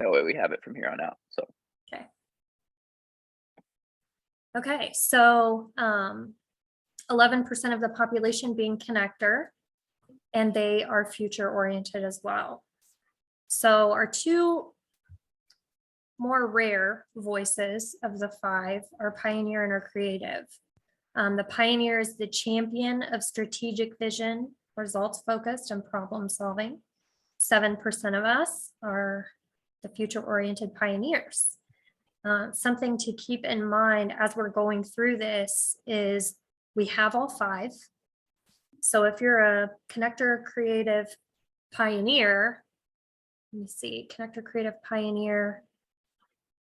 That way we have it from here on out. So Okay. Okay, so 11% of the population being connector, and they are future oriented as well. So our two more rare voices of the five are pioneer and are creative. The pioneer is the champion of strategic vision, results focused, and problem solving. 7% of us are the future oriented pioneers. Something to keep in mind as we're going through this is we have all five. So if you're a connector creative pioneer, let me see, connector creative pioneer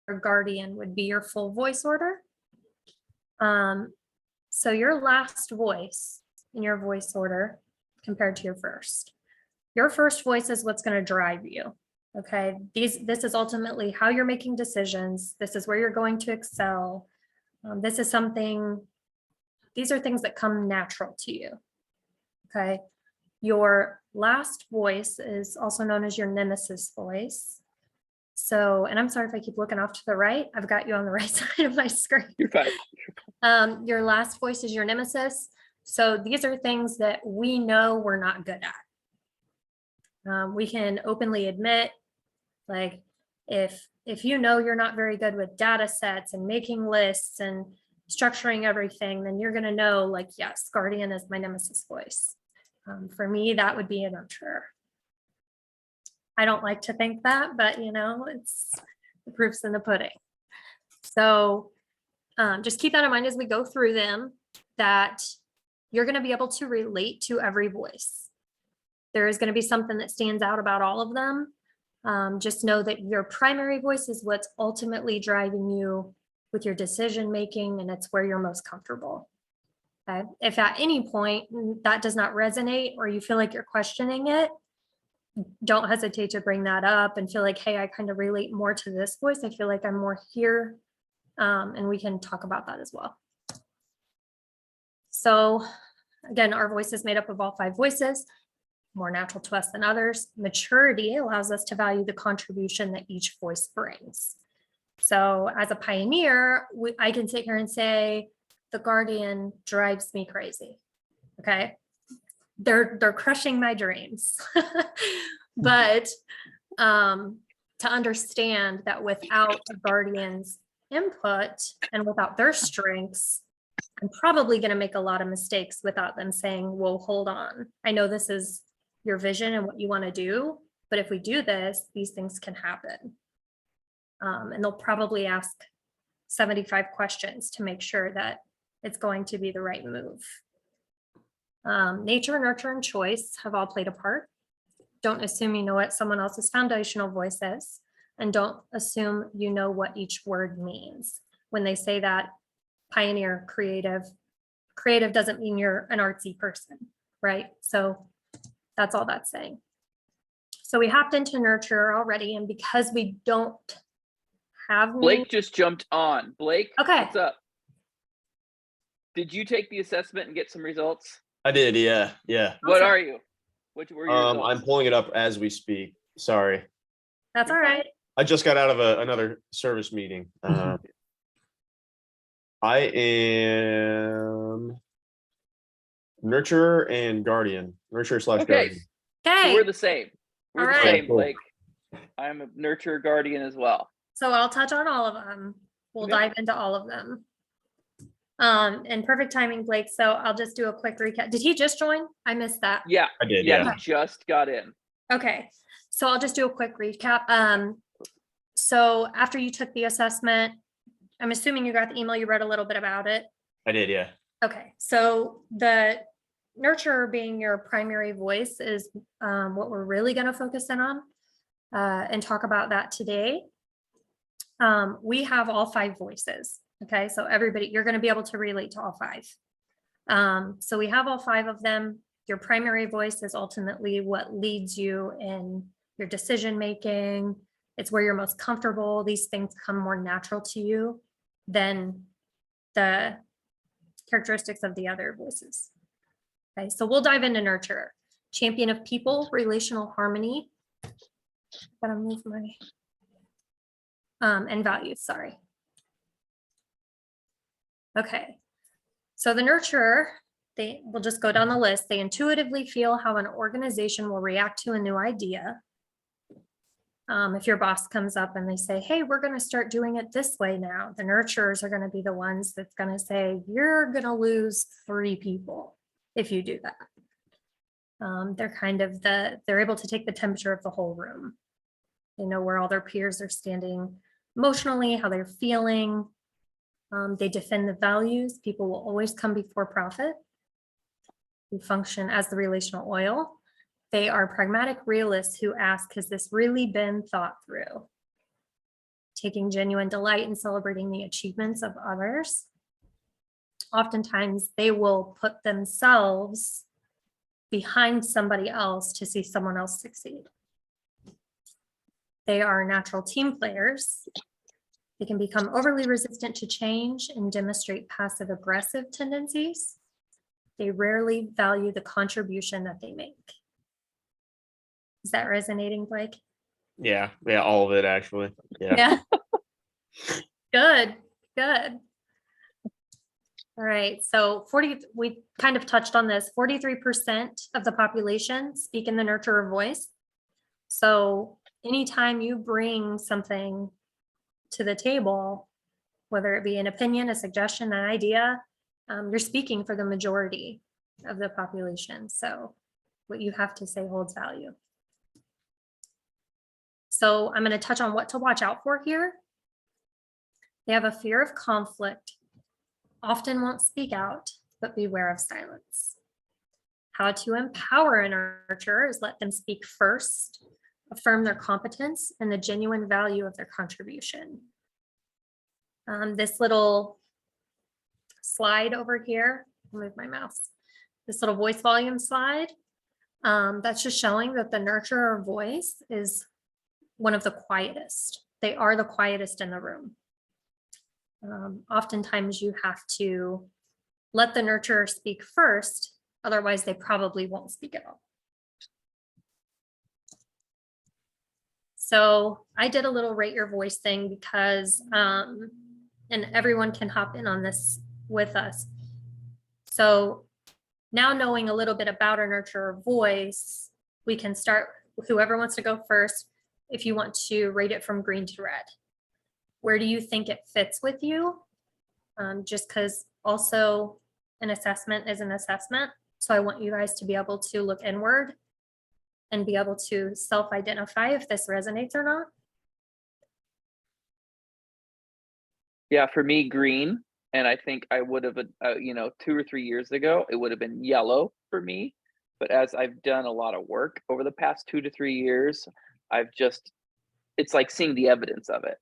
or guardian would be your full voice order. So your last voice in your voice order compared to your first. Your first voice is what's going to drive you. Okay, this is ultimately how you're making decisions. This is where you're going to excel. This is something, these are things that come natural to you. Okay, your last voice is also known as your nemesis voice. So, and I'm sorry if I keep looking off to the right, I've got you on the right side of my screen. you're fine. Your last voice is your nemesis. So these are things that we know we're not good at. We can openly admit, like, if you know you're not very good with data sets and making lists and structuring everything, then you're going to know, like, yes, guardian is my nemesis voice. For me, that would be a nurturer. I don't like to think that, but it's the proof's in the pudding. So just keep that in mind as we go through them, that you're going to be able to relate to every voice. There is going to be something that stands out about all of them. Just know that your primary voice is what's ultimately driving you with your decision making, and it's where you're most comfortable. Okay? If at any point that does not resonate or you feel like you're questioning it, don't hesitate to bring that up and feel like, hey, I kind of relate more to this voice. I feel like I'm more here, and we can talk about that as well. So again, our voice is made up of all five voices, more natural to us than others. Maturity allows us to value the contribution that each voice brings. So as a pioneer, I can sit here and say, the guardian drives me crazy. Okay. They're crushing my dreams. But to understand that without the guardian's input and without their strengths, I'm probably going to make a lot of mistakes without them saying, well, hold on. I know this is your vision and what you want to do, but if we do this, these things can happen. And they'll probably ask 75 questions to make sure that it's going to be the right move. Nature, nurture, and choice have all played a part. Don't assume you know what someone else's foundational voice is, and don't assume you know what each word means. When they say that pioneer, creative doesn't mean you're an artsy person, right? So that's all that's saying. So we hopped into nurture already, and because we don't have Blake just jumped on. Blake, okay. What's up? Did you take the assessment and get some results? I did, yeah. What are you? What were your results? I'm pulling it up as we speak. Sorry. That's all right. I just got out of another service meeting. I am nurturer and guardian. Nurturer / guardian. Okay. So we're the same. We're All the right. same, Blake. I'm a nurturer guardian as well. So I'll touch on all of them. We'll dive into all of them. And perfect timing, Blake. So I'll just do a quick recap. Did he just join? I missed that. Yeah, I did. Yeah, Yeah. he just got in. Okay. So I'll just do a quick recap. So after you took the assessment, I'm assuming you got the email, you read a little bit about it. I did, yeah. Okay. So the nurturer being your primary voice is what we're really going to focus in on and talk about that today. We have all five voices. Okay, so everybody, you're going to be able to relate to all five. So we have all five of them. Your primary voice is ultimately what leads you in your decision making. It's where you're most comfortable. These things come more natural to you than the characteristics of the other voices. Okay, so we'll dive into nurturer. Champion of people, relational harmony. Gotta move my and values, sorry. Okay, so the nurturer, they will just go down the list. They intuitively feel how an organization will react to a new idea. If your boss comes up and they say, hey, we're going to start doing it this way now, the nurturers are going to be the ones that's going to say, you're going to lose 3 people if you do that. They're kind of they're able to take the temperature of the whole room. They know where all their peers are standing emotionally, how they're feeling. They defend the values. People will always come before profit. They function as the relational oil. They are pragmatic realists who ask, has this really been thought through? Taking genuine delight in celebrating the achievements of others. Oftentimes, they will put themselves behind somebody else to see someone else succeed. They are natural team players. They can become overly resistant to change and demonstrate passive aggressive tendencies. They rarely value the contribution that they make. Is that resonating, Blake? Yeah, all of it actually. Yeah. Good, good. All right, so we kind of touched on this, 43% of the population speak in the nurturer voice. So anytime you bring something to the table, whether it be an opinion, a suggestion, an idea, you're speaking for the majority of the population. So what you have to say holds value. So I'm going to touch on what to watch out for here. They have a fear of conflict, often won't speak out, but beware of silence. How to empower a nurturer is let them speak first, affirm their competence and the genuine value of their contribution. This little slide over here, I'll move my mouse, this little voice volume slide, that's just showing that the nurturer voice is one of the quietest. They are the quietest in the room. Oftentimes you have to let the nurturer speak first, otherwise they probably won't speak at all. So I did a little rate your voice thing because, and everyone can hop in on this with us. So now knowing a little bit about our nurturer voice, we can start, whoever wants to go first, if you want to rate it from green to red. Where do you think it fits with you? Just because also an assessment is an assessment. So I want you guys to be able to look inward and be able to self-identify if this resonates or not. Yeah, for me, green. And I think I would have, 2 or 3 years ago, it would have been yellow for me. But as I've done a lot of work over the past 2 to 3 years, it's like seeing the evidence of it,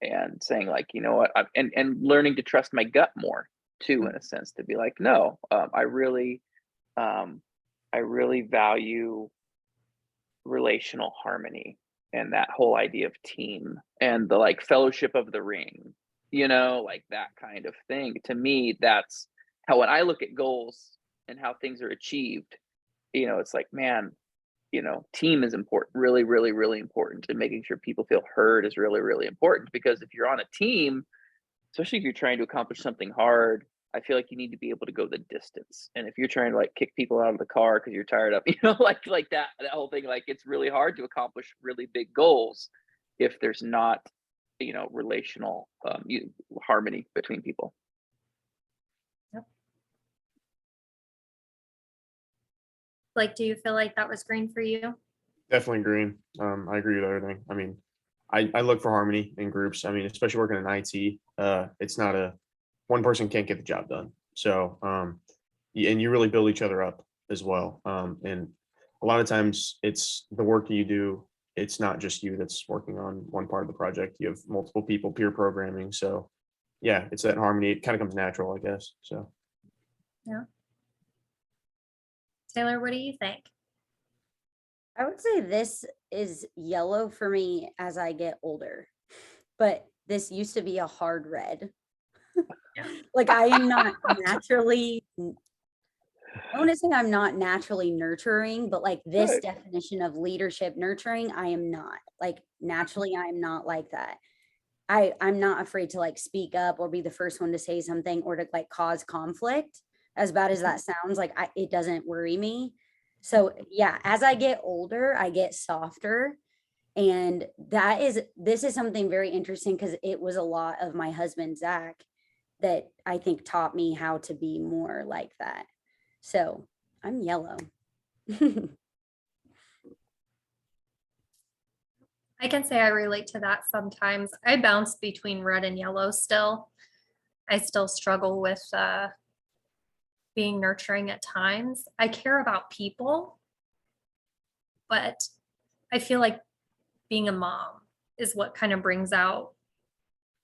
and saying like, you know what, and learning to trust my gut more too, in a sense, to be like, no, I really value relational harmony and that whole idea of team and the like fellowship of the ring, like that kind of thing. To me, that's how, when I look at goals and how things are achieved, it's like, man, team is important, really, really, really important. And making sure people feel heard is really, really important, because if you're on a team, especially if you're trying to accomplish something hard, I feel like you need to be able to go the distance. And if you're trying to like kick people out of the car because you're tired of, like that whole thing, like it's really hard to accomplish really big goals if there's not, relational harmony between people. Like, do you feel like that was green for you? Definitely green. I agree with everything. I mean, I look for harmony in groups. I mean, especially working in IT, it's not one person can't get the job done. So, and you really build each other up as well. And a lot of times it's the work that you do. It's not just you that's working on one part of the project. You have multiple people peer programming. So yeah, it's that harmony. It kind of comes natural, I guess. So. Yeah. Taylor, what do you think? I would say this is yellow for me as I get older, but this used to be a hard red. Like I am not naturally, I want to say I'm not naturally nurturing, but like this Right. definition of leadership nurturing, I am not. Like naturally, I am not like that. I'm not afraid to like speak up or be the first one to say something or to like cause conflict. As bad as that sounds, like it doesn't worry me. So yeah, as I get older, I get softer. And this is something very interesting because it was a lot of my husband, Zach, that I think taught me how to be more like that. So I'm yellow. I can say I relate to that sometimes. I bounce between red and yellow still. I still struggle with being nurturing at times. I care about people, but I feel like being a mom is what kind of brings out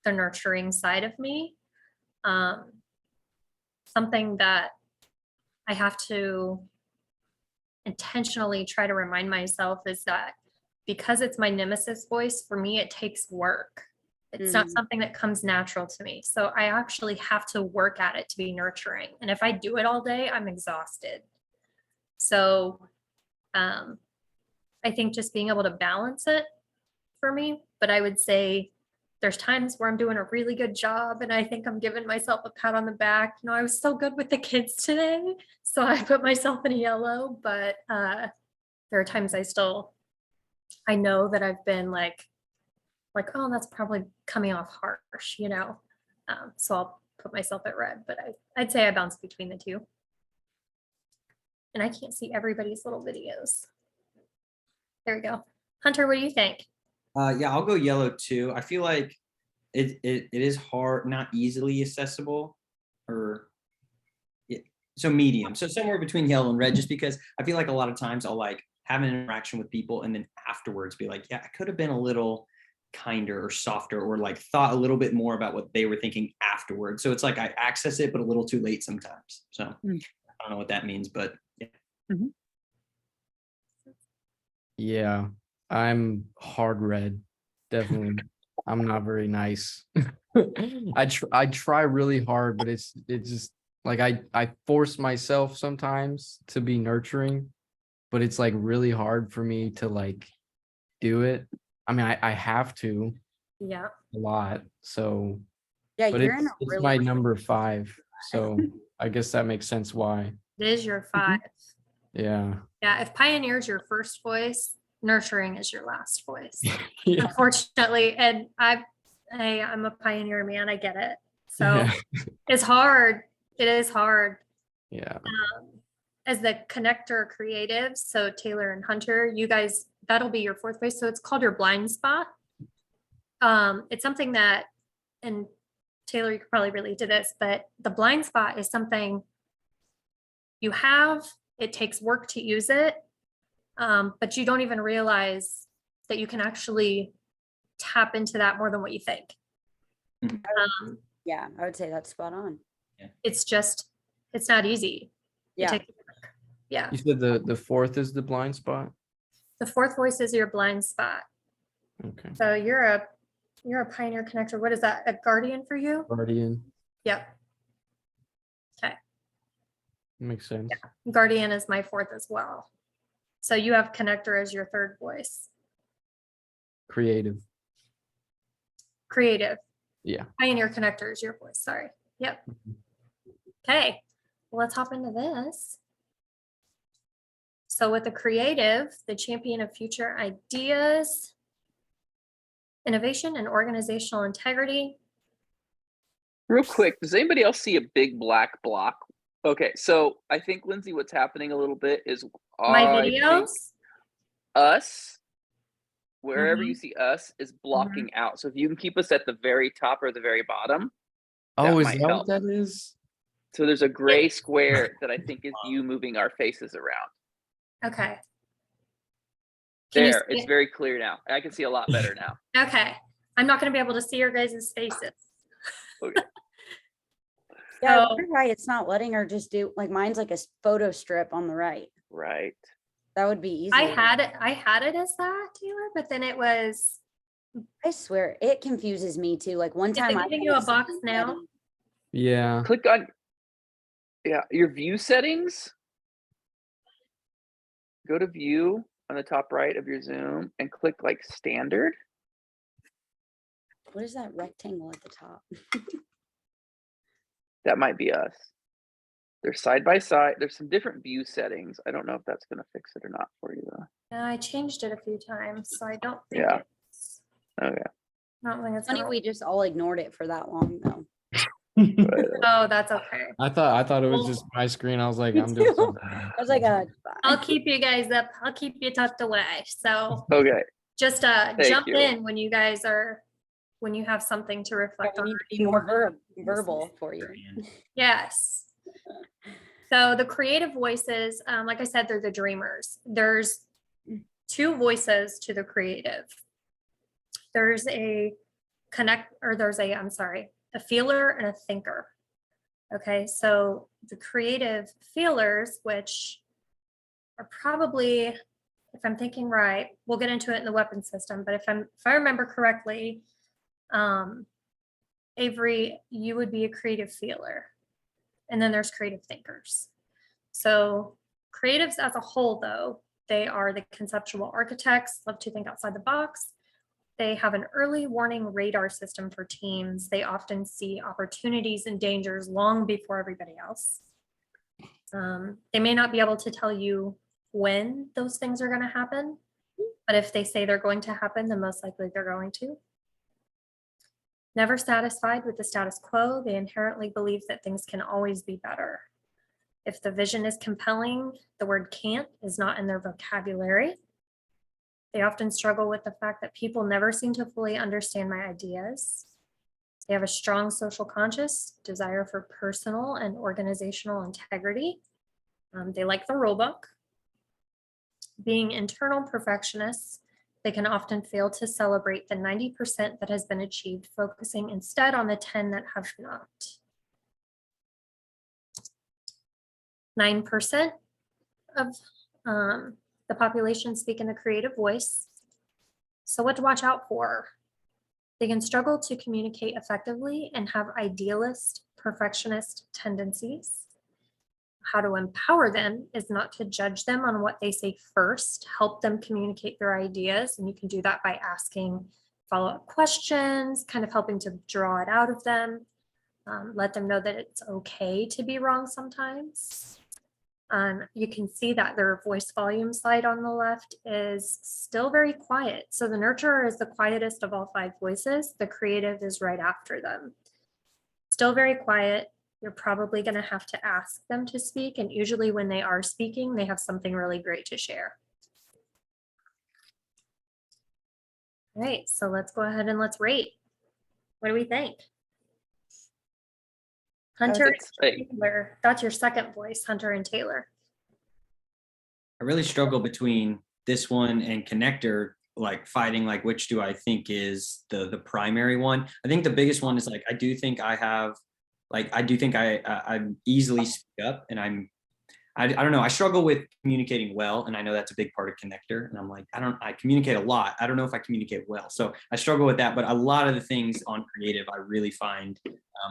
the nurturing side of me. Something that I have to intentionally try to remind myself is that because it's my nemesis voice, for me, it takes work. It's not something that comes natural to me. So I actually have to work at it to be nurturing. And if I do it all day, I'm exhausted. So I think just being able to balance it for me, but I would say there's times where I'm doing a really good job and I think I'm giving myself a pat on the back. I was so good with the kids today. So I put myself in a yellow, but there are times I know that I've been like, oh, that's probably coming off harsh, so I'll put myself at red, but I'd say I bounce between the two. And I can't see everybody's little videos. There we go. Hunter, what do you think? Yeah, I'll go yellow too. I feel like it is hard, not easily accessible, or so medium. So somewhere between yellow and red, just because I feel like a lot of times I'll like have an interaction with people and then afterwards be like, yeah, I could have been a little kinder or softer or like thought a little bit more about what they were thinking afterwards. So it's like I access it, but a little too late sometimes. So I don't know what that means, but yeah. Yeah, I'm hard red. Definitely. I'm not very nice. I try really hard, but it's just like I force myself sometimes to be nurturing, but it's like really hard for me to like do it. I mean, I have to Yeah. a lot. So, Yeah, but you're in a it's really my number 5. So I guess that makes sense why. It is your 5. Yeah. Yeah. If pioneer is your first voice, nurturing is your last voice. Yeah. Unfortunately. And I'm a pioneer, man. I get it. So Yeah. it's hard. It is hard. Yeah. As the connector creatives, so Taylor and Hunter, you guys, that'll be your 4th voice. So it's called your blind spot. It's something that, and Taylor, you could probably relate to this, but the blind spot is something you have. It takes work to use it, but you don't even realize that you can actually tap into that more than what you think. Yeah, I would say that's spot on. It's not easy. It Yeah. takes work. Yeah. You said the 4th is the blind spot? The 4th voice is your blind spot. Okay. So you're a pioneer connector. What is that? A guardian for you? Guardian. Yep. Okay. Makes sense. Guardian is my 4th as well. So you have connector as your 3rd voice. Creative. Creative. Yeah. Pioneer connector is your voice. Sorry. Yep. Okay. Well, let's hop into this. So with the creative, the champion of future ideas, innovation and organizational integrity. Real quick, does anybody else see a big black block? Okay, so I think, Lindsay, what's happening a little bit is My I think videos. us, wherever you see us, is blocking out. So if you can keep us at the very top or the very bottom, Oh, is might that help. what that is? So there's a gray square that I think is you moving our faces around. Okay. Can you There, see it's it? very clear now. I can see a lot better now. Okay. I'm not going to be able to see your guys' faces. Okay. Yeah, So- you're right. It's not letting her just do like mine's like a photo strip on the right. Right. That would be easy. I had it as that, Taylor, but then it was, I swear it confuses me too. Like one is time it I giving had you a it box set now? ready. Yeah. Click on, your view settings. Go to view on the top right of your Zoom and click like standard. What is that rectangle at the top? That might be us. They're side by side. There's some different view settings. I don't know if that's gonna fix it or not for you though. I changed it a few times, so I don't think Yeah. it's, Okay. I don't think it's Funny gonna. we just all ignored it for that long though. But, Oh, that's okay. I thought it was Well, just my screen. I was like, Me I'm doing too. something. I was like, I'll keep you guys up. I'll keep you tucked away. So okay. just Thank jump you. in when you guys are, when you have something to reflect I on. need or to be need more more verbal for you. Yes. So the creative voices, like I said, they're the dreamers. There's two voices to the creative. There's a a feeler and a thinker. Okay, so the creative feelers, which are probably, if I'm thinking right, we'll get into it in the weapon system, but if I remember correctly, Avery, you would be a creative feeler. And then there's creative thinkers. So creatives as a whole, though, they are the conceptual architects, love to think outside the box. They have an early warning radar system for teams. They often see opportunities and dangers long before everybody else. They may not be able to tell you when those things are going to happen, but if they say they're going to happen, then most likely they're going to. Never satisfied with the status quo, they inherently believe that things can always be better. If the vision is compelling, the word can't is not in their vocabulary. They often struggle with the fact that people never seem to fully understand my ideas. They have a strong social conscience, desire for personal and organizational integrity. They like the rule book. Being internal perfectionists, they can often fail to celebrate the 90% that has been achieved, focusing instead on the 10 that have not. 9% of the population speak in the creative voice. So what to watch out for? They can struggle to communicate effectively and have idealist, perfectionist tendencies. How to empower them is not to judge them on what they say first, help them communicate their ideas. And you can do that by asking follow-up questions, kind of helping to draw it out of them. Let them know that it's okay to be wrong sometimes. You can see that their voice volume slide on the left is still very quiet. So the nurturer is the quietest of all 5 voices. The creative is right after them. Still very quiet. You're probably going to have to ask them to speak. And usually when they are speaking, they have something really great to share. All right, so let's go ahead and let's rate. What do we think? Hunter would say- and Taylor, that's your second voice, Hunter and Taylor. I really struggle between this one and connector, like fighting, like which do I think is the primary one. I think the biggest one is like, I do think I easily speak up, and I don't know, I struggle with communicating well, and I know that's a big part of connector, and I'm like, I communicate a lot. I don't know if I communicate well. So I struggle with that, but a lot of the things on creative, I really find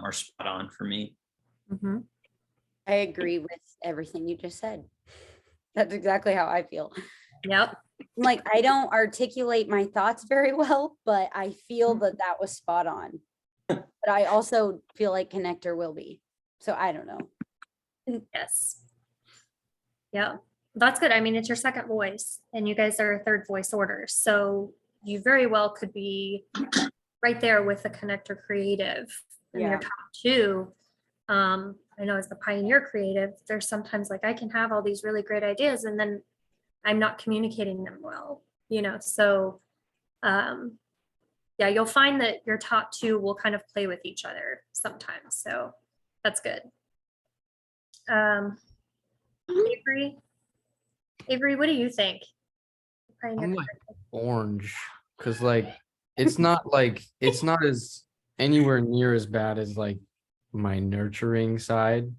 are spot on for me. Mm-hmm. I agree with everything you just said. That's exactly how I feel. Yep. Like, I don't articulate my thoughts very well, but I feel that that was spot on. But I also feel like connector will be. So I don't know. Yes. Yeah, that's good. I mean, it's your second voice and you guys are a third voice order. So you very well could be right there with the connector creative and Yeah. your top 2. I know as the pioneer creative, there's sometimes like I can have all these really great ideas and then I'm not communicating them well, so yeah, you'll find that your top 2 will kind of play with each other sometimes. So that's good. Avery, what do you think? I'm like orange because like it's not as anywhere near as bad as like my nurturing side,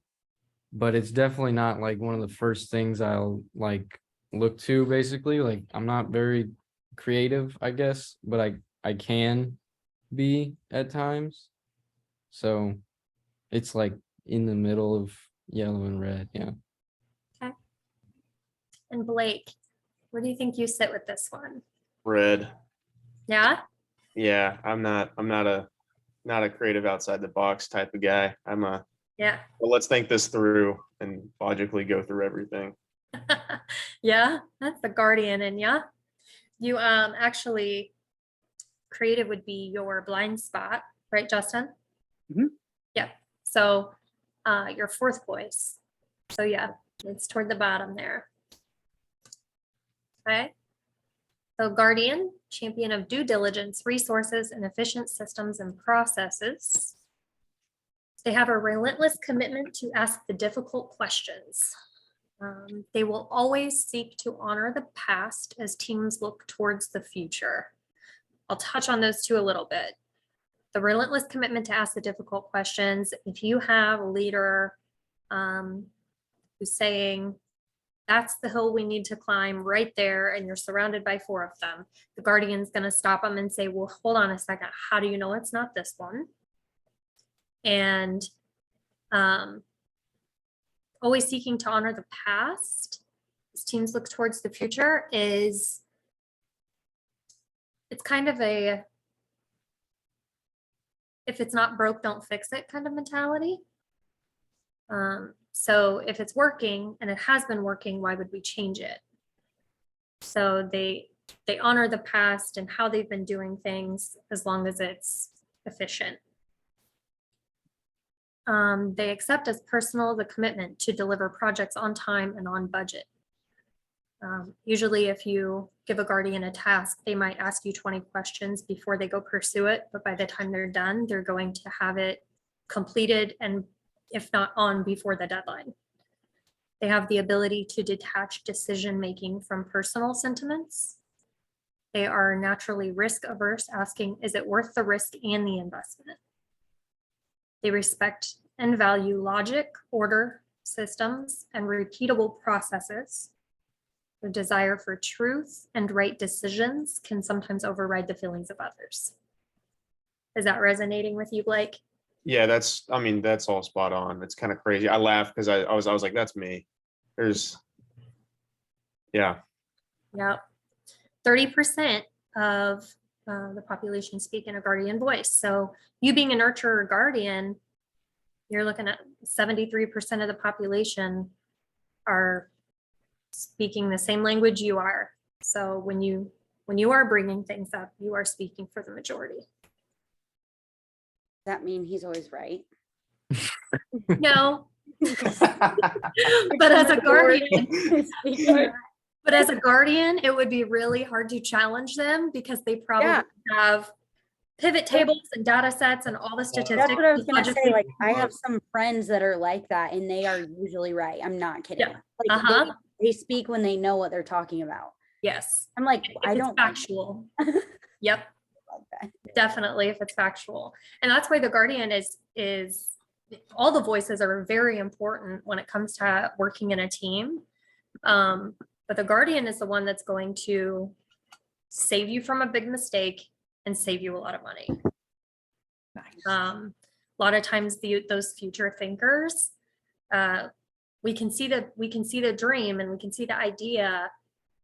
but it's definitely not like one of the first things I'll like look to. Basically, like I'm not very creative, I guess, but I can be at times. So it's like in the middle of yellow and red. Yeah. And Blake, where do you think you sit with this one? Red. Yeah? Yeah, I'm not a creative outside the box type of guy. Yeah. Well, let's think this through and logically go through everything. Yeah, that's the guardian in ya. You actually creative would be your blind spot, right, Justin? Mhm. Yeah. So your fourth voice. So yeah, it's toward the bottom there. Okay. So guardian, champion of due diligence, resources, and efficient systems and processes. They have a relentless commitment to ask the difficult questions. They will always seek to honor the past as teams look towards the future. I'll touch on those two a little bit. The relentless commitment to ask the difficult questions. If you have a leader who's saying, that's the hill we need to climb right there, and you're surrounded by 4 of them, the guardian's going to stop them and say, well, hold on a second. How do you know it's not this one? And always seeking to honor the past as teams look towards the future is, it's kind of a, if it's not broke, don't fix it kind of mentality. So if it's working and it has been working, why would we change it? So they honor the past and how they've been doing things as long as it's efficient. They accept as personal the commitment to deliver projects on time and on budget. Usually if you give a guardian a task, they might ask you 20 questions before they go pursue it, but by the time they're done, they're going to have it completed and if not on before the deadline. They have the ability to detach decision-making from personal sentiments. They are naturally risk averse, asking, is it worth the risk and the investment? They respect and value logic, order, systems, and repeatable processes. Their desire for truth and right decisions can sometimes override the feelings of others. Is that resonating with you, Blake? Yeah, that's all spot on. It's kind of crazy. I laughed because I was like, that's me. Yeah. Yep. 30% of the population speak in a guardian voice. So you being a nurturer guardian, you're looking at 73% of the population are speaking the same language you are. So when you are bringing things up, you are speaking for the majority. Does that mean he's always right? No, but as a guardian, it would be really hard to challenge them because they probably Yeah. have pivot tables and data sets and all the statistics. That's what I was gonna logically- say. Like, I have some friends that are like that, and they are usually right. I'm not kidding. Yeah. Like, Uh-huh. they speak when they know what they're talking about. Yes. I'm like, If I it's don't like factual. Yep. that. Definitely if it's factual. And that's why the guardian is all the voices are very important when it comes to working in a team. But the guardian is the one that's going to save you from a big mistake and save you a lot of money. Nice. A lot of times those future thinkers, we can see the dream and we can see the idea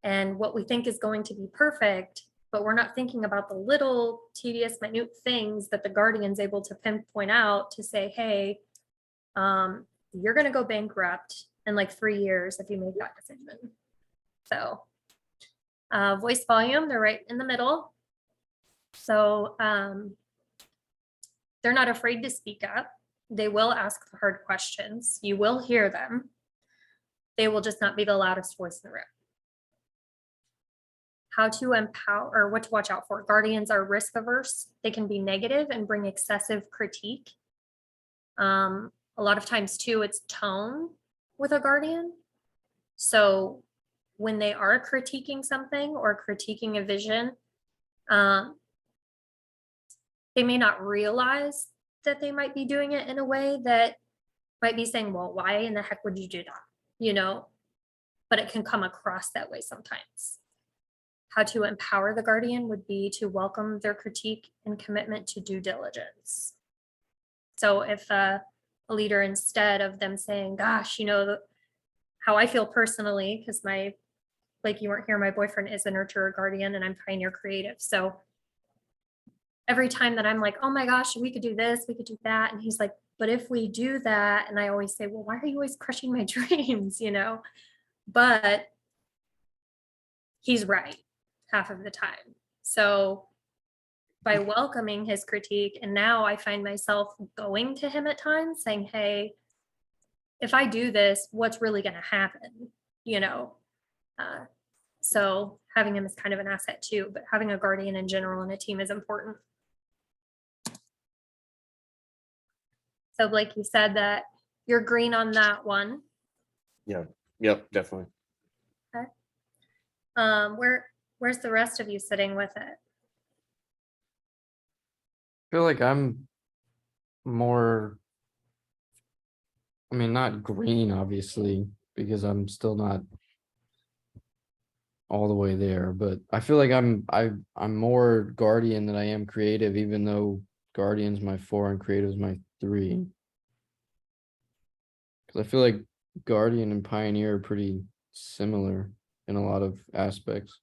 and what we think is going to be perfect, but we're not thinking about the little tedious, minute things that the guardian's able to pinpoint out to say, hey, you're going to go bankrupt in like 3 years if you make that decision. So voice volume, they're right in the middle. So they're not afraid to speak up. They will ask the hard questions. You will hear them. They will just not be the loudest voice in the room. How to empower or what to watch out for. Guardians are risk averse. They can be negative and bring excessive critique. A lot of times too, it's tone with a guardian. So when they are critiquing something or critiquing a vision, they may not realize that they might be doing it in a way that might be saying, well, why in the heck would you do that? You know, but it can come across that way sometimes. How to empower the guardian would be to welcome their critique and commitment to due diligence. So if a leader, instead of them saying, gosh, you know, how I feel personally, because like you weren't here, my boyfriend is a nurturer guardian and I'm Pioneer Creative. So every time that I'm like, oh my gosh, we could do this, we could do that. And he's like, but if we do that, and I always say, well, why are you always crushing my dreams, you know? But he's right half of the time. So by welcoming his critique, and now I find myself going to him at times saying, hey, if I do this, what's really going to happen? You know? So having him is kind of an asset too, but having a guardian in general in a team is important. So Blake, you said that you're green on that one. Yep, definitely. Where's the rest of you sitting with it? Feel like I'm more, I mean, not green, obviously, because I'm still not all the way there, but I feel like I'm more guardian than I am creative, even though guardian's my 4 and creative's my 3. Because I feel like guardian and pioneer are pretty similar in a lot of aspects.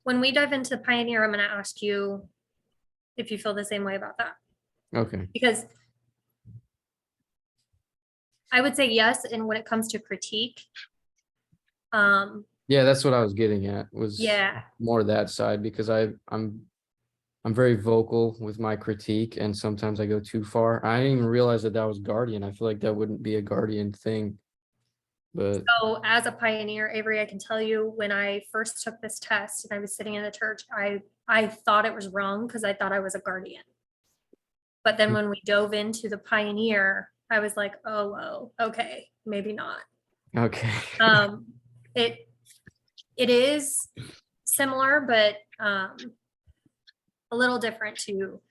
When we dive into Pioneer, I'm going to ask you if you feel the same way about that, Okay. because I would say yes. And when it comes to critique, Yeah, that's what I was getting at, was yeah, more that side, because I'm very vocal with my critique, and sometimes I go too far. I didn't even realize that was guardian. I feel like that wouldn't be a guardian thing, but so as a pioneer, Avery, I can tell you when I first took this test and I was sitting in the church, I thought it was wrong because I thought I was a guardian. But then when we dove into the pioneer, I was like, oh, whoa, okay, maybe not. okay. It is similar, but a little different too.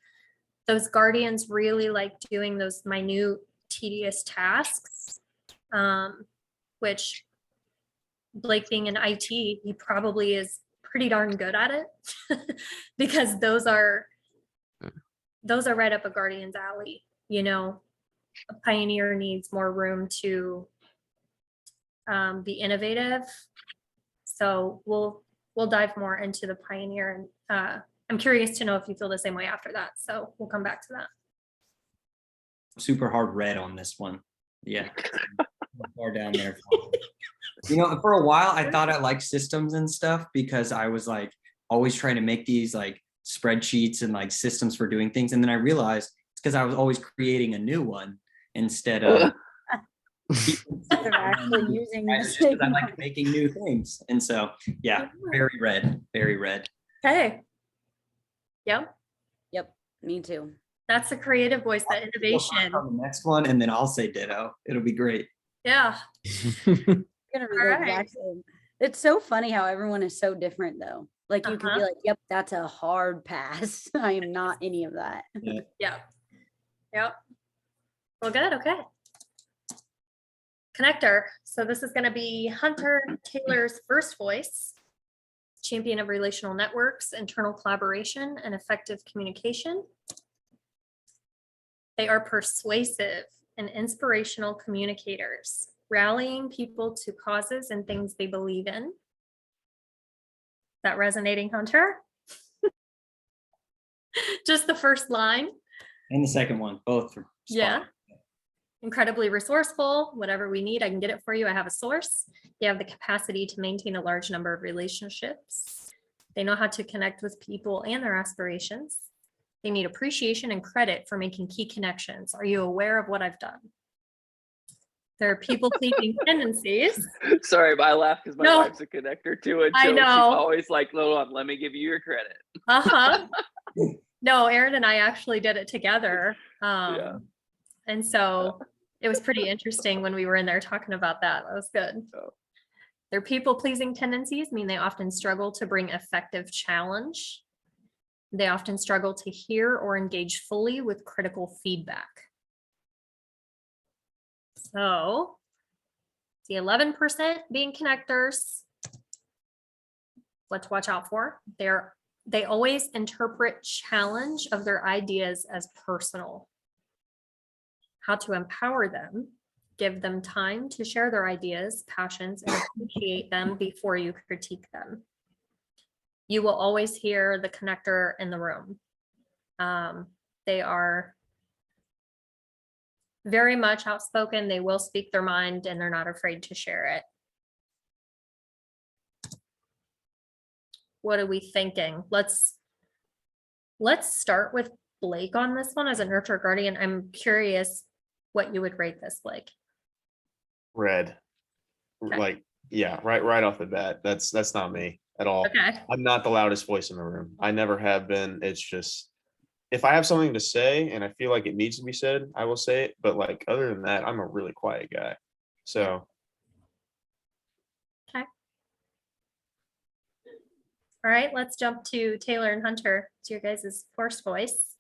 Those guardians really like doing those minute, tedious tasks, which Blake being in IT, he probably is pretty darn good at it because those are right up a guardian's alley. You know, a pioneer needs more room to be innovative. So we'll dive more into the pioneer, and I'm curious to know if you feel the same way after that. So we'll come back to that. Super hard red on this one. Yeah. Far down there. You know, for a while I thought I liked systems and stuff because I was like always trying to make these like spreadsheets and like systems for doing things. And then I realized it's because I was always creating a new one instead of They're actually using I this. like making new things. And so, yeah, very red, very red. Okay. Yep. Yep, me too. That's the creative voice, that innovation. On the next one, and then I'll say ditto. It'll be great. Yeah. Gonna be All the right. exact same. It's so funny how everyone is so different though. Like you could be like, yep, that's a hard pass. I am not any of that. Yep. Yep. Well, good. Okay. Connector. So this is going to be Hunter Taylor's first voice, champion of relational networks, internal collaboration, and effective communication. They are persuasive and inspirational communicators, rallying people to causes and things they believe in. Is that resonating, Hunter? Just the first line. And the second one, both. Yeah. Incredibly resourceful. Whatever we need, I can get it for you. I have a source. They have the capacity to maintain a large number of relationships. They know how to connect with people and their aspirations. They need appreciation and credit for making key connections. Are you aware of what I've done? There are people-pleasing tendencies. Sorry, but I laugh because my No. wife's a connector too, and I she's know. always like, "Hold on, let me give you your credit." Uh-huh. No, Aaron and I actually did it together. Yeah. And so it was pretty interesting when we were in there talking about that. That was good. Oh. Their people-pleasing tendencies mean they often struggle to bring effective challenge. They often struggle to hear or engage fully with critical feedback. So the 11% being connectors, what to watch out for. They always interpret challenge of their ideas as personal. How to empower them, give them time to share their ideas, passions, and appreciate them before you critique them. you will always hear the connector in the room. They are very much outspoken. They will speak their mind and they're not afraid to share it. What are we thinking? Let's start with Blake on this one as a nurture guardian. I'm curious what you would rate this, Blake. Red. Okay. Like, yeah, right off the bat. That's not me at all. Okay. I'm not the loudest voice in the room. I never have been. It's just if I have something to say and I feel like it needs to be said, I will say it. But like other than that, I'm a really quiet guy. So All right, let's jump to Taylor and Hunter. It's your guys' first voice.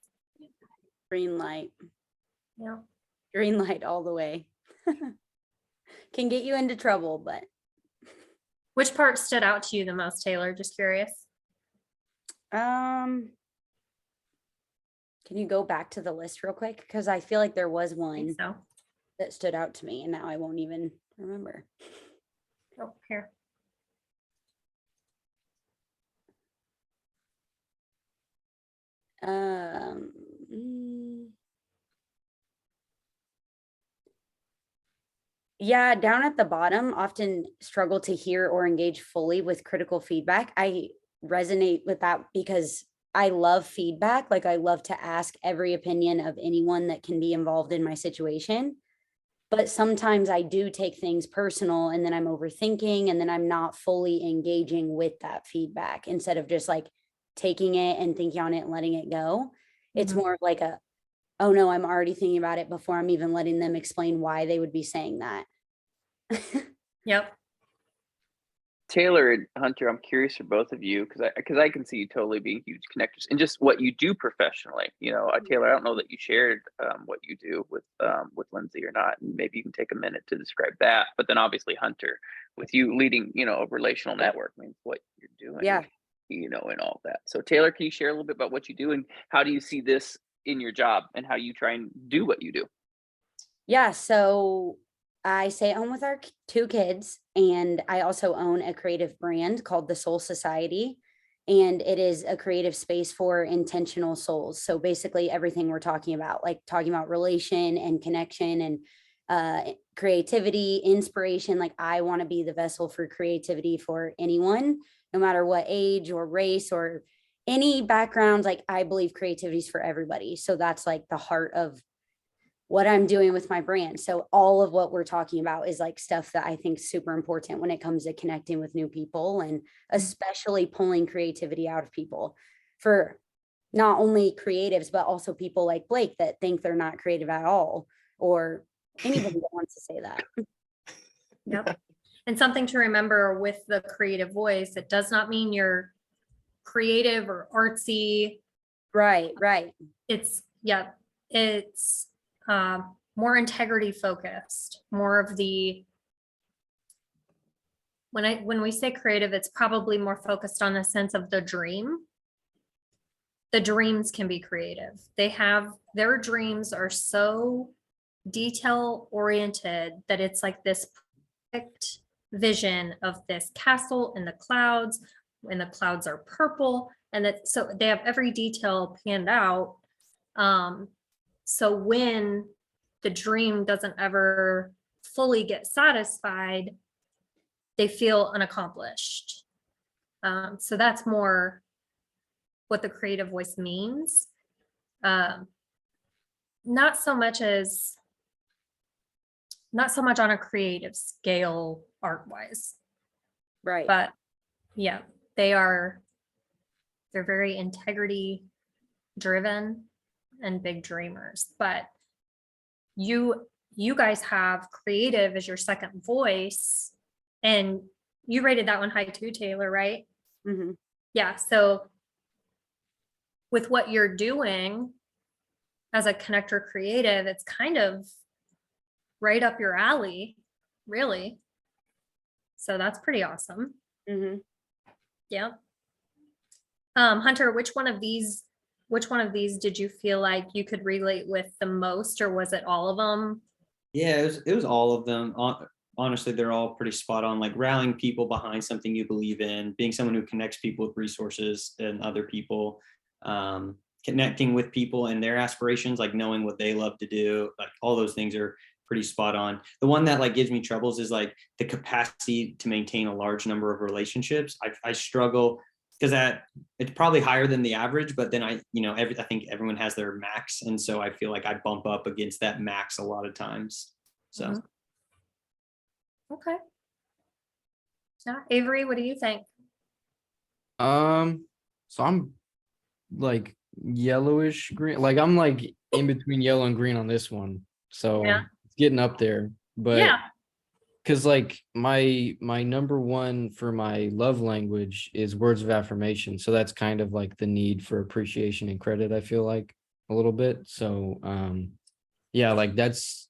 Green light, Yeah. green light all the way. Can get you into trouble, but Which part stood out to you the most, Taylor? Just curious. can you go back to the list real quick? Because I feel like there was I one think so. that stood out to me and now I won't even remember. Oh, here. Mm. Yeah, down at the bottom, often struggle to hear or engage fully with critical feedback. I resonate with that because I love feedback. Like I love to ask every opinion of anyone that can be involved in my situation. But sometimes I do take things personal and then I'm overthinking and then I'm not fully engaging with that feedback instead of just like taking it and thinking on it and letting it go. It's Mhm. more of like a, oh no, I'm already thinking about it before I'm even letting them explain why they would be saying that. Yep. Taylor and Hunter, I'm curious for both of you because I can see you totally being huge connectors and just what you do professionally. You know, Taylor, I don't know that you shared what you do with Lindsay or not, and maybe you can take a minute to describe that. But then obviously Hunter, with you leading, you know, a relational network means what you're doing. Yeah. You know, and all that. So Taylor, can you share a little bit about what you do and how do you see this in your job and how you try and do what you do? Yeah, so I stay at home with our two kids, and I also own a creative brand called the Soul Society. And it is a creative space for intentional souls. So basically, everything we're talking about, like talking about relation and connection and creativity, inspiration. Like, I want to be the vessel for creativity for anyone, no matter what age or race or any background. Like, I believe creativity is for everybody. So that's like the heart of what I'm doing with my brand. So all of what we're talking about is like stuff that I think is super important when it comes to connecting with new people and especially pulling creativity out of people for not only creatives, but also people like Blake that think they're not creative at all, or anybody that wants to say that. Yep. And something to remember with the creative voice, it does not mean you're creative or artsy. Right. It's more integrity focused, more of the when we say creative, it's probably more focused on the sense of the dream. The dreams can be creative. Their dreams are so detail oriented that it's like this perfect vision of this castle in the clouds, and the clouds are purple, and that so they have every detail panned out. So when the dream doesn't ever fully get satisfied, they feel unaccomplished. So that's more what the creative voice means. Not so much on a creative scale art-wise, Right. but yeah, they're very integrity driven and big dreamers. But you guys have creative as your second voice, and you rated that one high too, Taylor, right? Mhm. Yeah, so with what you're doing as a connector creative, it's kind of right up your alley, really. So that's pretty awesome. Mhm. Yeah. Hunter, which one of these did you feel like you could relate with the most, or was it all of them? Yeah, it was all of them. honestly, they're all pretty spot on, like rallying people behind something you believe in, being someone who connects people with resources and other people, connecting with people and their aspirations, like knowing what they love to do, like all those things are pretty spot on. The one that like gives me troubles is like the capacity to maintain a large number of relationships. I struggle because that it's probably higher than the average, but then I think everyone has their max. And so I feel like I bump up against that max a lot of times. So. Mhm. Okay. Yeah, Avery, what do you think? So I'm like yellowish green, like I'm like in between yellow and green on this one. So Yeah. it's getting up there, but Yeah. because like my number one for my love language is words of affirmation. So that's kind of like the need for appreciation and credit, I feel like a little bit. So yeah, like that's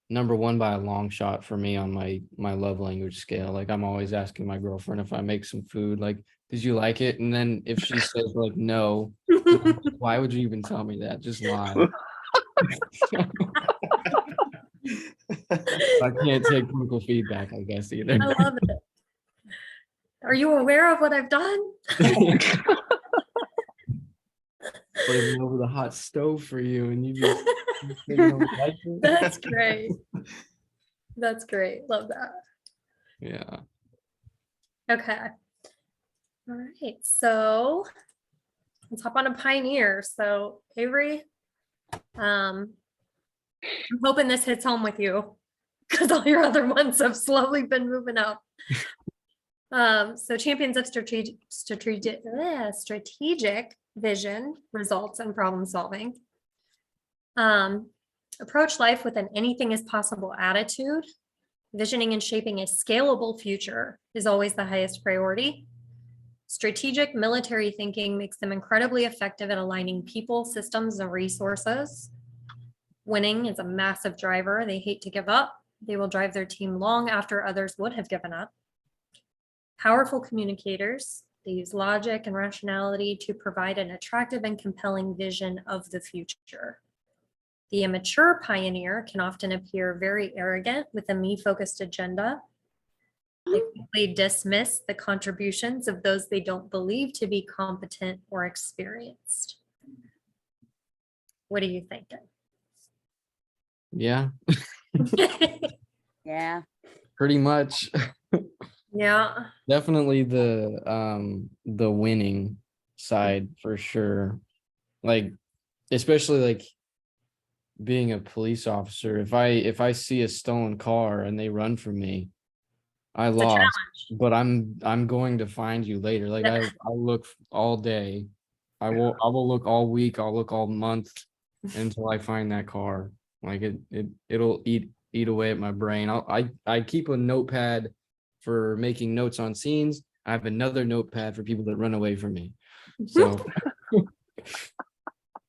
number one by a long shot for me on my love language scale. Like I'm always asking my girlfriend if I make some food, like, did you like it? And then if she says like no, why would you even tell me that? Just lie. I can't take critical feedback, I guess, either. I love it. Are you aware of what I've done? Putting over the hot stove for you, and you just say you don't like it? That's great. That's great. Love that. Yeah. Okay. All right. So let's hop on a pioneer. So Avery, I'm hoping this hits home with you because all your other ones have slowly been moving up. So champions of strategic vision, results, and problem solving. Approach life with an anything is possible attitude. Visioning and shaping a scalable future is always the highest priority. Strategic military thinking makes them incredibly effective at aligning people, systems, and resources. Winning is a massive driver. They hate to give up. They will drive their team long after others would have given up. Powerful communicators. They use logic and rationality to provide an attractive and compelling vision of the future. The immature pioneer can often appear very arrogant with a me-focused agenda. They quickly dismiss the contributions of those they don't believe to be competent or experienced. What are you thinking? Yeah, Yeah. pretty much. Yeah. Definitely the winning side for sure. Like, especially like being a police officer, if I see a stolen car and they run from me, I It's a lost, challenge. but I'm going to find you later. Like Yeah. I'll look all day. I will look all week, I'll look all month until I find that car. Like it'll eat away at my brain. I keep a notepad for making notes on scenes. I have another notepad for people that run away from me. So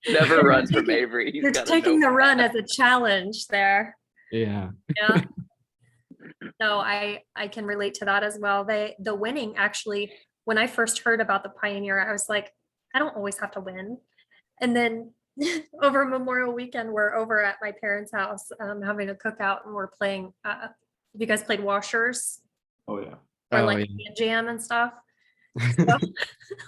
Never runs from Avery. He's You're got a taking the run notepad. as a challenge there. yeah. Yeah. No, I can relate to that as well. The winning actually, when I first heard about the Pioneer, I was like, I don't always have to win. And then over Memorial Weekend, we're over at my parents' house having a cookout, and we're playing. Have you guys played Washers Oh yeah. or Oh, like yeah. Hand Jam and stuff? So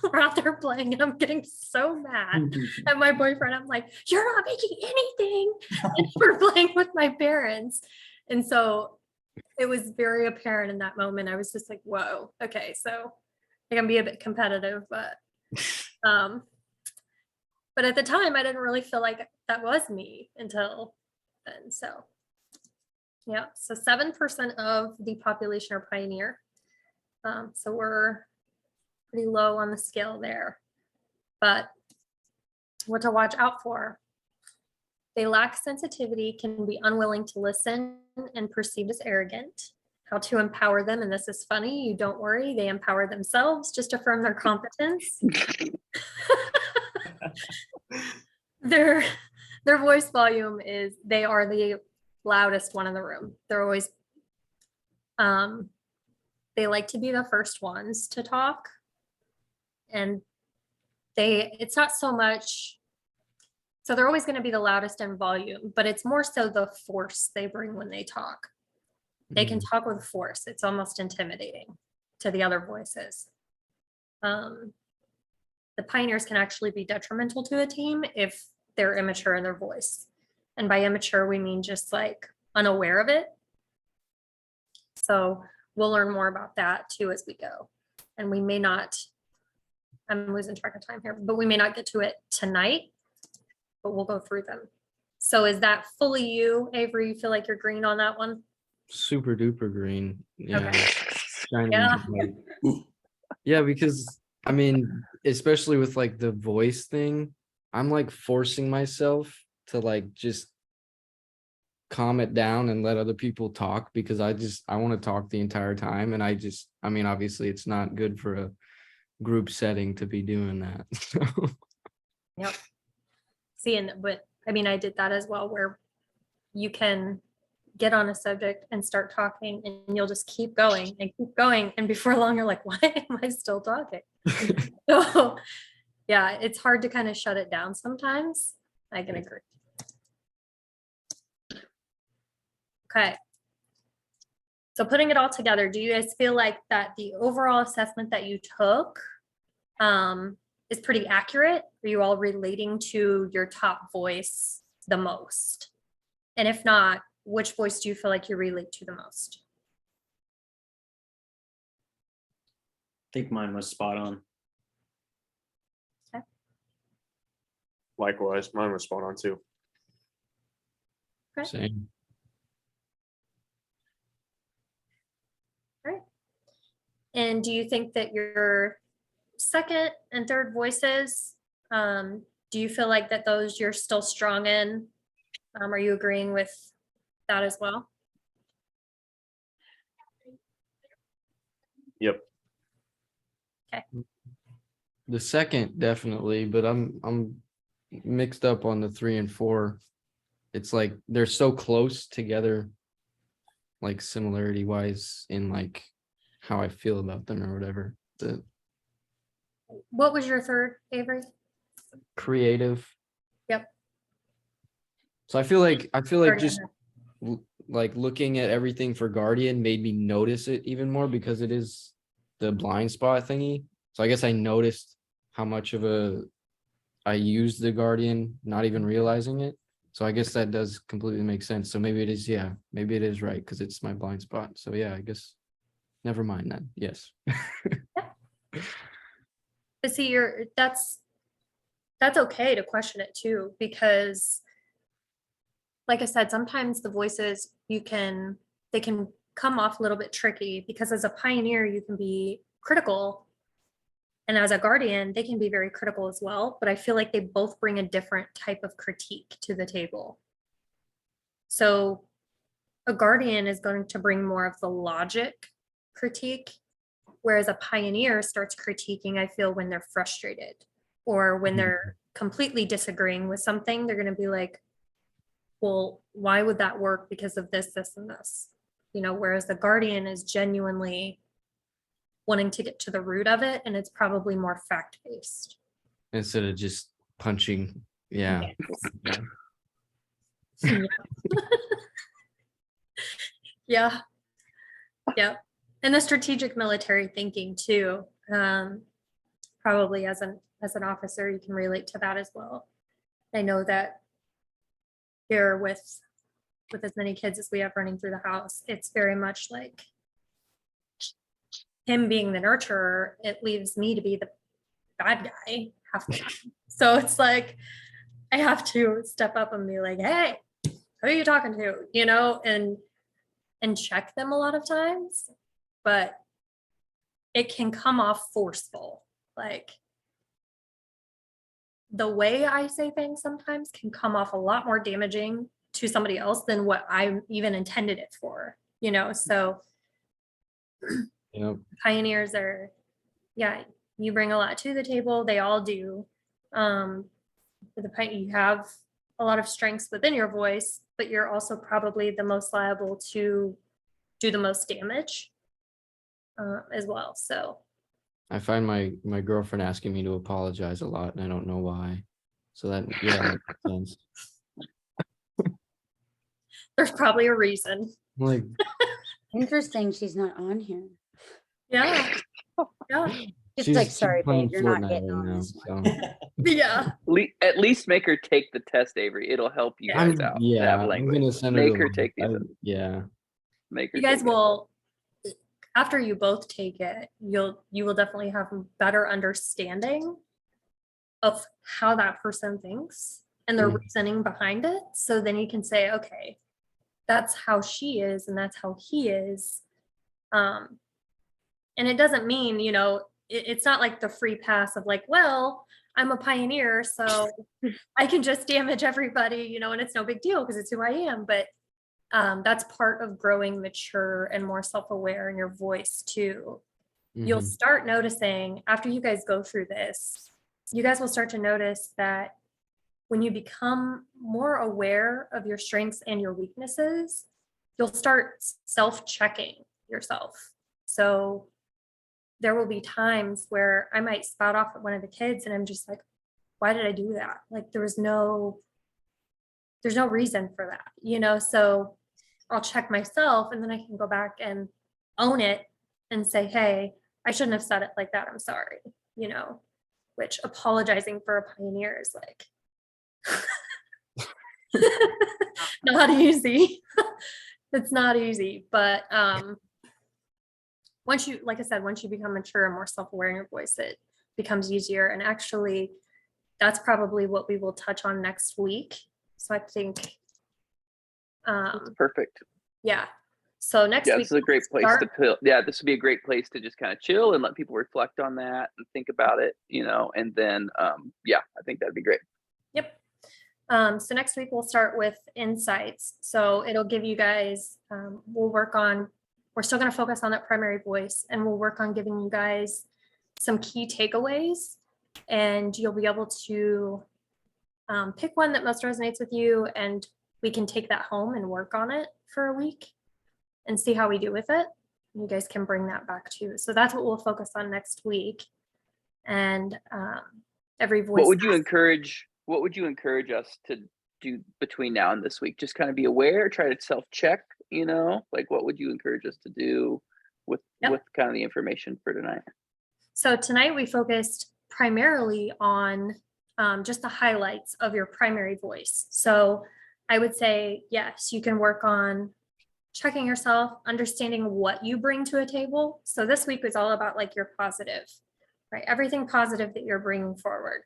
we're out there playing, and I'm getting so mad at my boyfriend. I'm like, "You're not making anything." And we're playing with my parents, and so it was very apparent in that moment. I was just like, "Whoa, okay." So I can be a bit competitive, but at the time, I didn't really feel like that was me until then. So yeah, so 7% of the population are pioneer. So we're pretty low on the scale there. But what to watch out for? They lack sensitivity, can be unwilling to listen, and perceived as arrogant. How to empower them, and this is funny, you don't worry, they empower themselves, just affirm their competence. Their voice volume is, they are the loudest one in the room. They're always, they like to be the first ones to talk. And it's not so much, so they're always going to be the loudest in volume, but it's more so the force they bring when they talk. They can talk with force. It's almost intimidating to the other voices. The pioneers can actually be detrimental to a team if they're immature in their voice. And by immature, we mean just like unaware of it. So we'll learn more about that too as we go. And we may not, I'm losing track of time here, but we may not get to it tonight, but we'll go through them. So is that fully you, Avery? You feel like you're green on that one? Super duper green. Yeah. Okay. Shiny Yeah. bright. Yeah, because I mean, especially with like the voice thing, I'm like forcing myself to like just calm it down and let other people talk because I want to talk the entire time. And I mean, obviously it's not good for a group setting to be doing that. So. Yep. See, but I mean, I did that as well, where you can get on a subject and start talking and you'll just keep going and keep going. And before long, you're like, why am I still talking? So yeah, it's hard to kind of shut it down sometimes. I can agree. Okay. So putting it all together, do you guys feel like that the overall assessment that you took is pretty accurate? Are you all relating to your top voice the most? And if not, which voice do you feel like you relate to the most? I think mine was spot on. Likewise, mine was spot on too. Okay. Same. All right. And do you think that your second and third voices, do you feel like that those you're still strong in? Are you agreeing with that as well? Yep. The second definitely, but I'm mixed up on the 3 and 4. It's like they're so close together, like similarity wise in like how I feel about them or whatever. The What was your third, Avery? creative. Yep. So I feel like Guardian. just like looking at everything for Guardian made me notice it even more because it is the blind spot thingy. So I guess I noticed how much of I used the Guardian, not even realizing it. So I guess that does completely make sense. So maybe it is, yeah, maybe it is right because it's my blind spot. So yeah, I guess never mind then. Yes. But see, that's okay to question it too, because like I said, sometimes the voices they can come off a little bit tricky because as a pioneer, you can be critical. And as a guardian, they can be very critical as well, but I feel like they both bring a different type of critique to the table. So a guardian is going to bring more of the logic critique, whereas a pioneer starts critiquing, I feel, when they're frustrated or when they're completely disagreeing with something. They're going to be like, well, why would that work because of this, this, and this? You know, whereas the guardian is genuinely wanting to get to the root of it, and it's probably more fact-based. Instead of just punching. Yeah. Yeah. Yeah. And the strategic military thinking too. Probably as an officer, you can relate to that as well. I know that here with as many kids as we have running through the house, it's very much like him being the nurturer, it leaves me to be the bad guy half the time. So it's like I have to step up and be like, hey, who are you talking to? You know, and check them a lot of times, but it can come off forceful. Like the way I say things sometimes can come off a lot more damaging to somebody else than what I even intended it for, you know? So Yep. pioneers are, yeah, you bring a lot to the table. They all do. You have a lot of strengths within your voice, but you're also probably the most liable to do the most damage as well. So I find my girlfriend asking me to apologize a lot and I don't know why. So that, yeah, that makes sense. there's probably a reason. Like, Interesting, she's not on here. Yeah. Yeah. It's like, She's sorry, playing babe, you're not Fortnite getting right on now, this one. so. Yeah. At least make her take the test, Avery. It'll help you Yeah. guys out to Yeah, have I'm language. gonna send her Make the her take link. the Yeah, make her You guys take it. will, after you both take it, you will definitely have a better understanding of how that person thinks and their Mhm. reasoning behind it. So then you can say, okay, that's how she is and that's how he is. And it doesn't mean, it's not like the free pass of like, well, I'm a pioneer, so I can just damage everybody, and it's no big deal because it's who I am. But that's part of growing mature and more self-aware in your voice too. You'll Mhm. start noticing after you guys go through this, you guys will start to notice that when you become more aware of your strengths and your weaknesses, you'll start self-checking yourself. So there will be times where I might spout off at one of the kids and I'm just like, why did I do that? Like there's no reason for that, so I'll check myself and then I can go back and own it and say, hey, I shouldn't have said it like that. I'm sorry, which apologizing for a pioneer is like not easy. It's not easy, but once you, like I said, once you become mature and more self-aware in your voice, it becomes easier. And actually, that's probably what we will touch on next week. So I think, That's perfect. yeah. So next Yeah, week, this is a great place start- to pill. Yeah, this would be a great place to just kind of chill and let people reflect on that and think about it, and then yeah, I think that'd be great. Yep. So next week we'll start with insights. So it'll give you guys, we're still going to focus on that primary voice and we'll work on giving you guys some key takeaways and you'll be able to pick one that most resonates with you and we can take that home and work on it for a week and see how we do with it. You guys can bring that back too. So that's what we'll focus on next week. And every voice. What would you encourage us to do between now and this week? Just kind of be aware, try to self-check, like what would you encourage us to do with kind of the information for tonight? So tonight we focused primarily on just the highlights of your primary voice. So I would say, yes, you can work on checking yourself, understanding what you bring to a table. So this week was all about like your positive, right? Everything positive that you're bringing forward.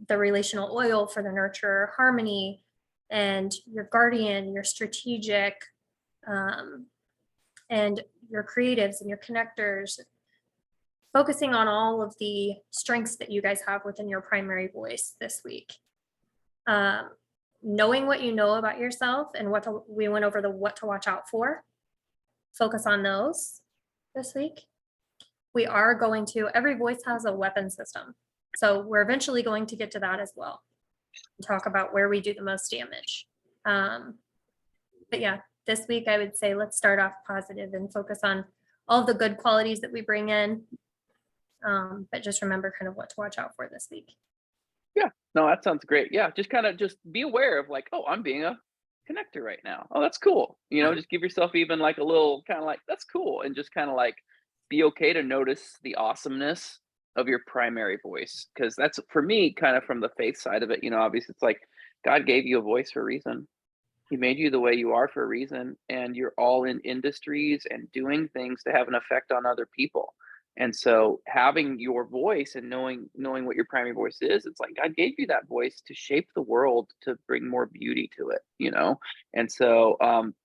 The relational oil for the nurture, harmony, and your guardian, your strategic, and your creatives and your connectors, focusing on all of the strengths that you guys have within your primary voice this week. Knowing what you know about yourself and we went over what to watch out for. Focus on those this week. We are going to, every voice has a weapon system. So we're eventually going to get to that as well. Talk about where we do the most damage. But yeah, this week I would say let's start off positive and focus on all the good qualities that we bring in. But just remember kind of what to watch out for this week. Yeah, no, that sounds great. Yeah, just kind of just be aware of like, oh, I'm being a connector right now. Oh, that's cool. Just give yourself even like a little kind of like, that's cool. And just kind of like be okay to notice the awesomeness of your primary voice. Cause that's for me kind of from the faith side of it, obviously it's like God gave you a voice for a reason. He made you the way you are for a reason. And you're all in industries and doing things to have an effect on other people. And so having your voice and knowing what your primary voice is, it's like God gave you that voice to shape the world, to bring more beauty to it, And so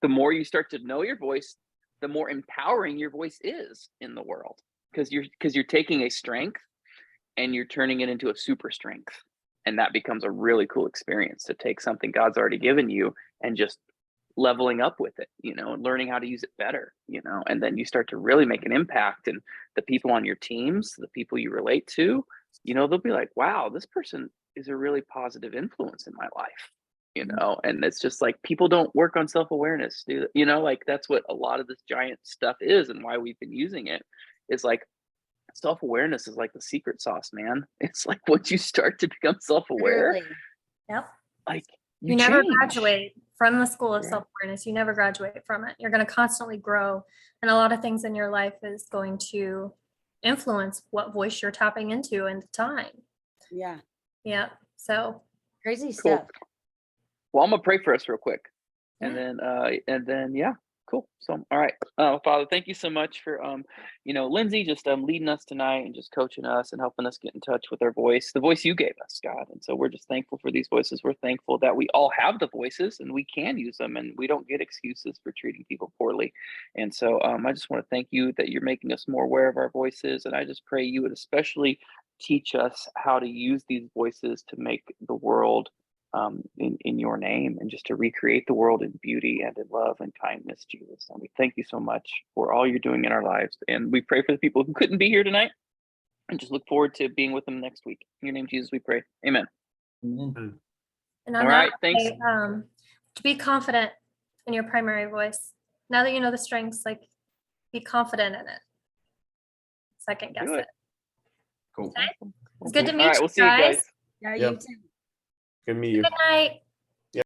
the more you start to know your voice, the more empowering your voice is in the world, because you're taking a strength and you're turning it into a super strength. And that becomes a really cool experience to take something God's already given you and just leveling up with it, and learning how to use it better, and then you start to really make an impact. And the people on your teams, the people you relate to, they'll be like, wow, this person is a really positive influence in my life, and it's just like people don't work on self-awareness, like that's what a lot of this giant stuff is and why we've been using it. Is like self-awareness is like the secret sauce, man. It's like once you start to become self-aware, Really? Yep. like You never change. graduate from the School of Right. Self-Awareness. You never graduate from it. You're going to constantly grow. And a lot of things in your life is going to influence what voice you're tapping into and the time. Yeah, Yeah. So crazy Cool. stuff. Well, I'm gonna pray for us real quick, and Yeah. then yeah, cool. So all right, Father, thank you so much for Lindsay just leading us tonight and just coaching us and helping us get in touch with our voice, the voice you gave us, God. And so we're just thankful for these voices. We're thankful that we all have the voices and we can use them, and we don't get excuses for treating people poorly. And so I just want to thank you that you're making us more aware of our voices, and I just pray you would especially teach us how to use these voices to make the world in your name, and just to recreate the world in beauty and in love and kindness, Jesus. And we thank you so much for all you're doing in our lives. And we pray for the people who couldn't be here tonight, and just look forward to being with them next week. In your name, Jesus, we pray. Amen. Amen. And on All that, right, thanks. to be confident in your primary voice. Now that you know the strengths, like be confident in it. Second guess Do it. it. Cool. It's good to All meet right, you we'll see you guys. guys. Yeah, Yep. you too. Good to meet you. Good night.